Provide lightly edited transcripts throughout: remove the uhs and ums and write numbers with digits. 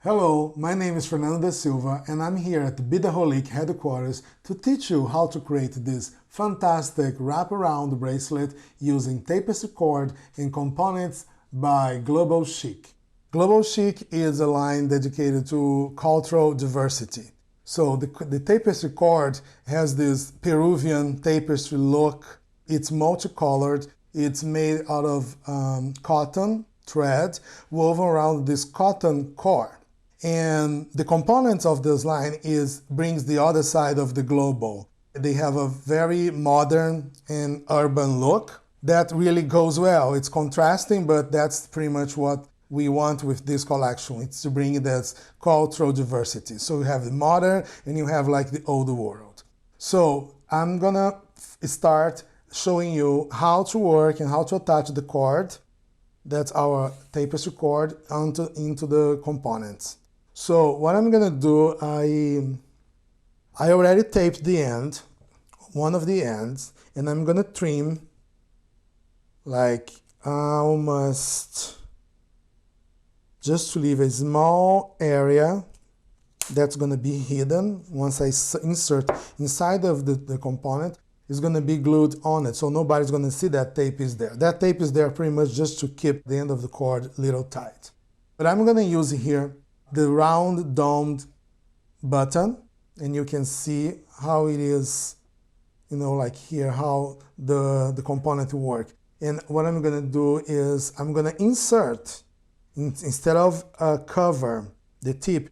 Hello, my name is Fernando DaSilva and I'm here at the Beadaholique headquarters to teach you how to create this fantastic wraparound bracelet using tapestry cord and components by Global Chic. Global Chic is a line dedicated to cultural diversity. So the tapestry cord has this Peruvian tapestry look. It's multicolored. It's made out of cotton thread woven around this cotton cord. And the components of this line brings the other side of the global. They have a very modern and urban look that really goes well. It's contrasting, but that's pretty much what we want with this collection. It's to bring this cultural diversity. So you have the modern and you have like the old world. So I'm gonna start showing you how to work and how to attach the cord. That's our tapestry cord into the components. So what I'm gonna do, I already taped the end, one of the ends, and I'm gonna trim like almost just to leave a small area that's gonna be hidden. Once I insert inside of the component, it's gonna be glued on it, so nobody's gonna see that tape is there. That tape is there pretty much just to keep the end of the cord a little tight. But I'm gonna use here the round domed button, and you can see how it is, you know, like here, how the component work. And what I'm gonna do is I'm gonna insert, instead of cover the tip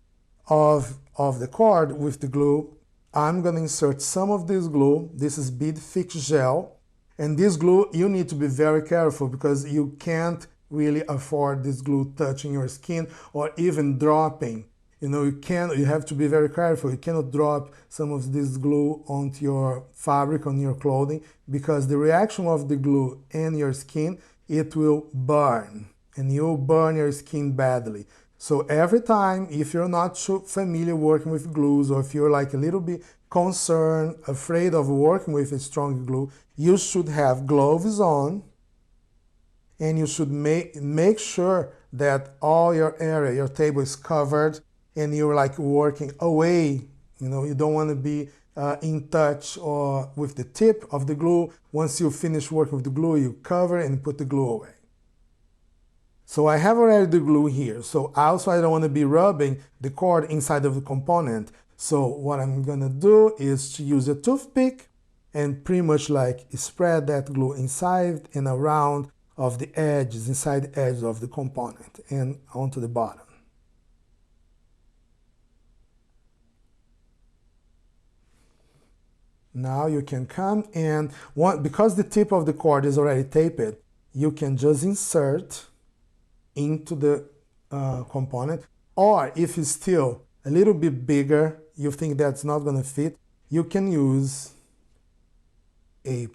of the cord with the glue, I'm gonna insert some of this glue. This is bead fix gel, and this glue you need to be very careful because you can't really afford this glue touching your skin or even dropping. You know, you have to be very careful. You cannot drop some of this glue onto your fabric, on your clothing, because the reaction of the glue and your skin, it will burn, and you'll burn your skin badly. So every time, if you're not so familiar working with glues, or if you're like a little bit concerned, afraid of working with a strong glue, you should have gloves on, and you should make sure that all your area, your table is covered, and you're like working away. You know, you don't want to be in touch or with the tip of the glue. Once you finish working with the glue, you cover and put the glue away. So I have already the glue here. So also I don't want to be rubbing the cord inside of the component. So what I'm gonna do is to use a toothpick and pretty much like spread that glue inside and around of the edges, inside the edge of the component and onto the bottom. Now you can come and, because the tip of the cord is already taped, you can just insert into the component, or if it's still a little bit bigger, you think that's not going to fit, you can use a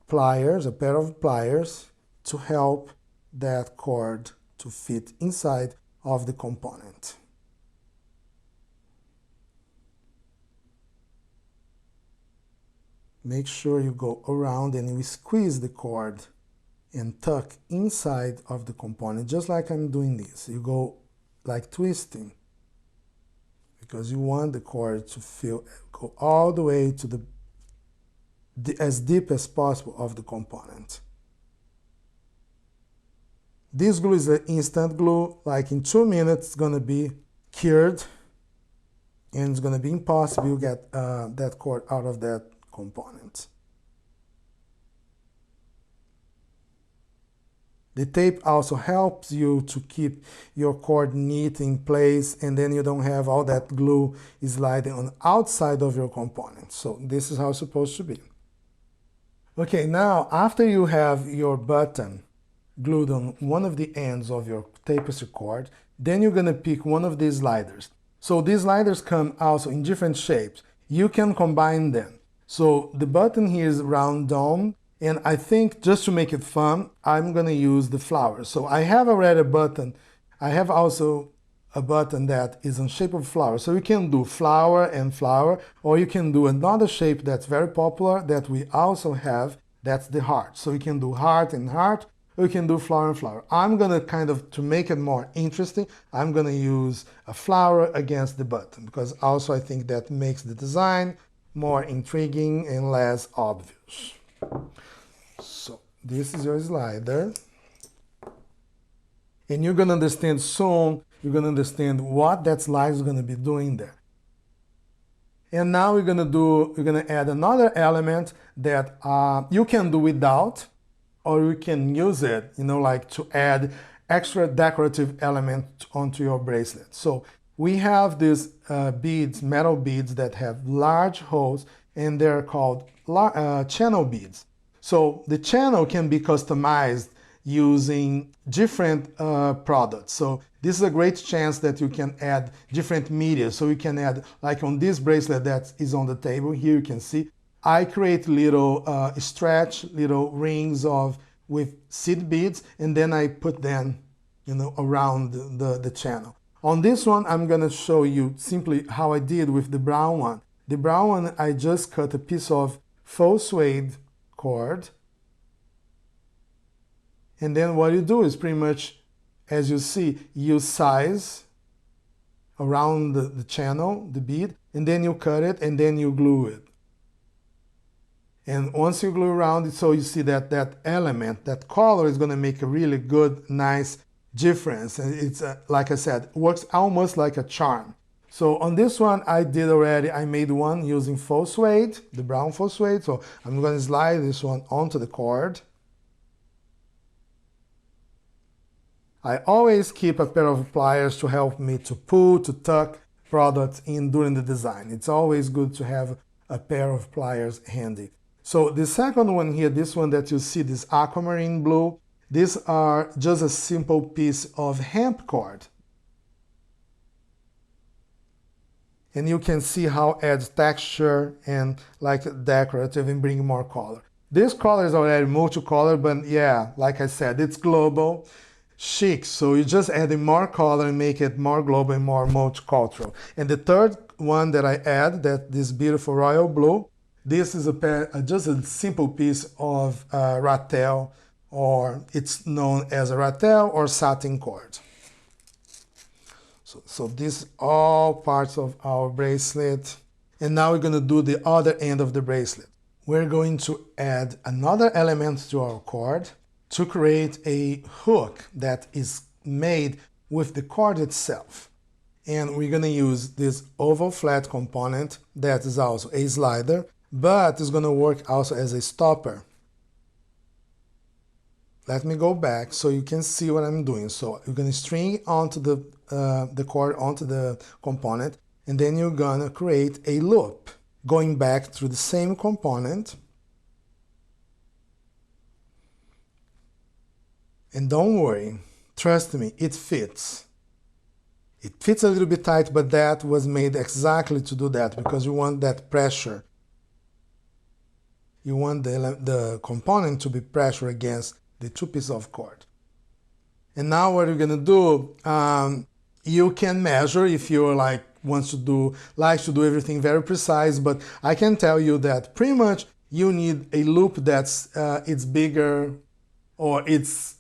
pair of pliers to help that cord to fit inside of the component. Make sure you go around and you squeeze the cord and tuck inside of the component, just like I'm doing this. You go like twisting, because you want the cord to go all the way to as deep as possible of the component. This glue is an instant glue, like in 2 minutes it's gonna be cured, and it's gonna be impossible to get that cord out of that component. The tape also helps you to keep your cord neat in place, and then you don't have all that glue sliding on the outside of your component. So this is how it's supposed to be. Okay, now after you have your button glued on one of the ends of your tapestry cord, then you're gonna pick one of these sliders. So these sliders come also in different shapes. You can combine them. So the button here is round dome, and I think just to make it fun, I'm gonna use the flowers. So I have already a button. I have also a button that is in shape of flower. So you can do flower and flower, or you can do another shape that's very popular that we also have, that's the heart. So you can do heart and heart, or you can do flower and flower. I'm gonna kind of, to make it more interesting, I'm gonna use a flower against the button, because also I think that makes the design more intriguing and less obvious. So this is your slider. And you're gonna understand soon, you're gonna understand what that slider is gonna be doing there. And now we're gonna add another element that you can do without, or you can use it, you know, like to add extra decorative element onto your bracelet. So we have these beads, metal beads that have large holes, and they're called channel beads. So the channel can be customized using different products. So this is a great chance that you can add different media. So you can add, like on this bracelet that is on the table here, you can see, I create little little rings with seed beads, and then I put them, you know, around the channel. On this one, I'm gonna show you simply how I did with the brown one. The brown one, I just cut a piece of faux suede cord. And then what you do is pretty much, as you see, you size around the channel, the bead, and then you cut it, and then you glue it. And once you glue around it, so you see that that element, that color is going to make a really good, nice difference. And it's, like I said, works almost like a charm. So on this one, I did already, I made one using faux suede, the brown faux suede. So I'm going to slide this one onto the cord. I always keep a pair of pliers to help me to pull, to tuck products in during the design. It's always good to have a pair of pliers handy. So the second one here, this one that you see, this aquamarine blue, these are just a simple piece of hemp cord. And you can see how it adds texture and like decorative and bring more color. This color is already multicolor, but yeah, like I said, it's global. Chic, so you just add more color and make it more global and more multicultural. And the third one that I add, that this beautiful royal blue, this is just a simple piece of ratel, or it's known as a ratel or satin cord. So these are all parts of our bracelet. And now we're going to do the other end of the bracelet. We're going to add another element to our cord to create a hook that is made with the cord itself. And we're gonna use this oval flat component that is also a slider, but it's gonna work also as a stopper. Let me go back so you can see what I'm doing. So you're gonna string onto the cord onto the component, and then you're gonna create a loop going back through the same component. And don't worry, trust me, it fits. It fits a little bit tight, but that was made exactly to do that, because you want that pressure. You want the component to be pressure against the two pieces of cord. And now what you're gonna do, you can measure if you're like likes to do everything very precise, but I can tell you that pretty much you need a loop that's it's bigger, or it's,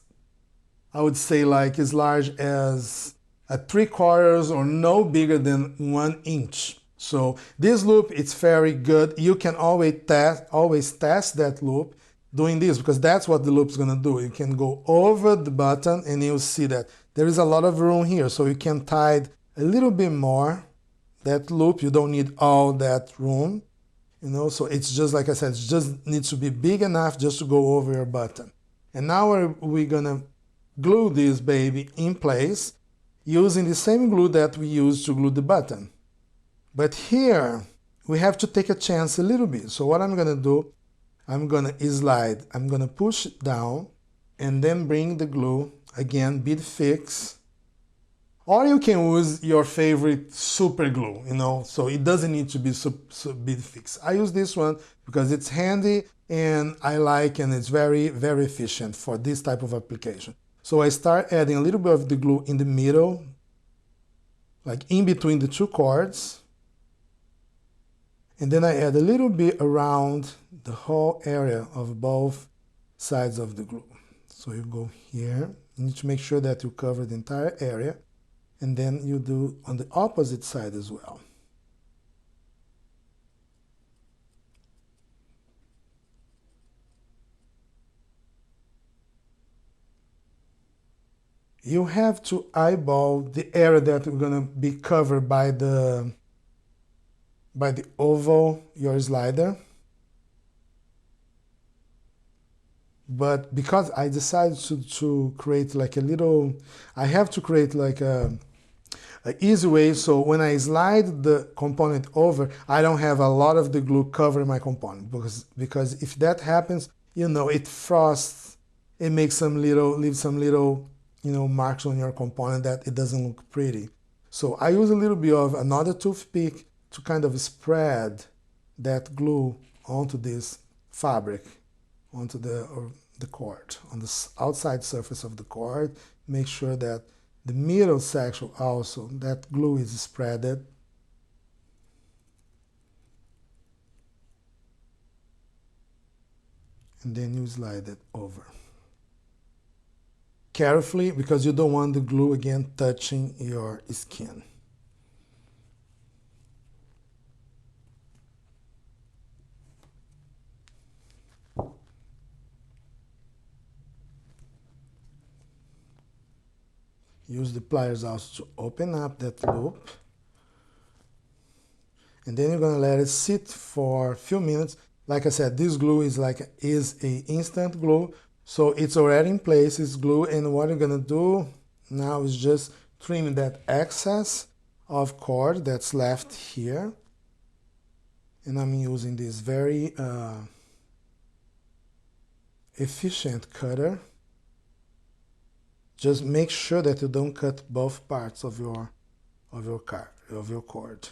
I would say, like as large as a 3/4 or no bigger than 1 inch. So this loop, it's very good. You can always test that loop doing this, because that's what the loop's gonna do. You can go over the button and you'll see that there is a lot of room here, so you can tie a little bit more that loop. You don't need all that room, you know, so it's just, like I said, it just needs to be big enough just to go over your button. And now we're gonna glue this baby in place using the same glue that we use to glue the button. But here we have to take a chance a little bit. So what I'm gonna do, I'm gonna slide, I'm gonna push it down and then bring the glue, again, bead fix. Or you can use your favorite super glue, you know, so it doesn't need to be bead fix. I use this one because it's handy and I like, and it's very, very efficient for this type of application. So I start adding a little bit of the glue in the middle, like in between the two cords. And then I add a little bit around the whole area of both sides of the glue. So you go here, you need to make sure that you cover the entire area, and then you do on the opposite side as well. You have to eyeball the area that you're going to be covered by the oval, your slider. But because I decided to create like a little, I have to create like a easy way, so when I slide the component over, I don't have a lot of the glue covering my component, because if that happens, you know, it frosts, it makes some little, leaves some little, you know, marks on your component that it doesn't look pretty. So I use a little bit of another toothpick to kind of spread that glue onto this fabric, onto the cord, on the outside surface of the cord. Make sure that the middle section also, that glue is spreaded. And then you slide it over. Carefully, because you don't want the glue again touching your skin. Use the pliers also to open up that loop. And then you're going to let it sit for a few minutes. Like I said, this glue is an instant glue. So it's already in place, it's glue, and what you're gonna do now is just trim that excess of cord that's left here. And I'm using this very efficient cutter. Just make sure that you don't cut both parts of your cord.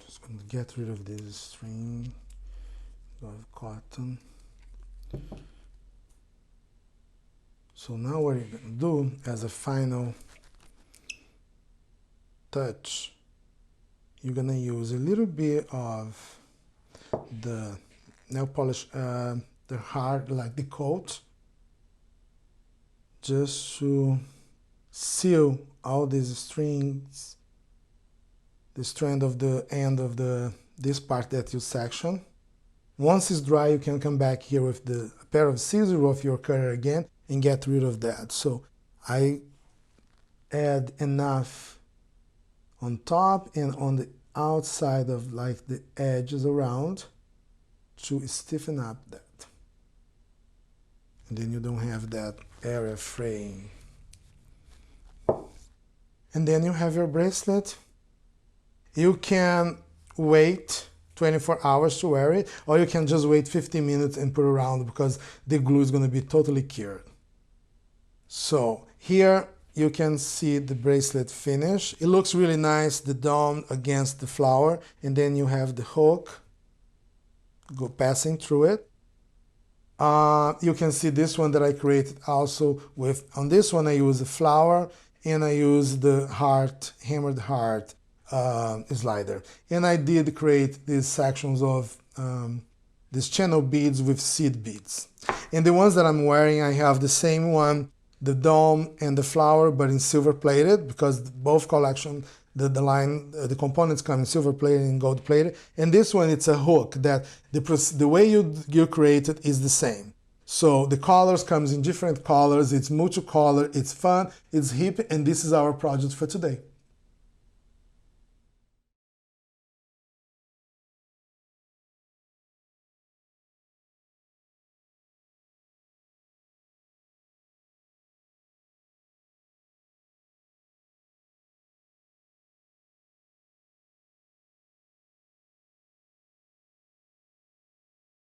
Just going to get rid of this string of cotton. So now what you're going to do as a final touch, you're going to use a little bit of the nail polish, the hard, like the coat, just to seal all these strings, the strand of the end of this part that you section. Once it's dry, you can come back here with a pair of scissors of your cutter again and get rid of that. So I add enough on top and on the outside of like the edges around to stiffen up that. And then you don't have that area fraying. And then you have your bracelet. You can wait 24 hours to wear it, or you can just wait 15 minutes and put it around, because the glue is going to be totally cured. So here you can see the bracelet finish. It looks really nice, the dome against the flower, and then you have the hook passing through it. You can see this one that I created also with, on this one I use a flower and I use the heart, hammered heart slider. And I did create these sections of these channel beads with seed beads. And the ones that I'm wearing, I have the same one, the dome and the flower, but in silver plated, because both collection, the components come in silver plated and gold plated. And this one, it's a hook that the way you create it is the same. So the colors comes in different colors, it's multicolor, it's fun, it's hip, and this is our project for today.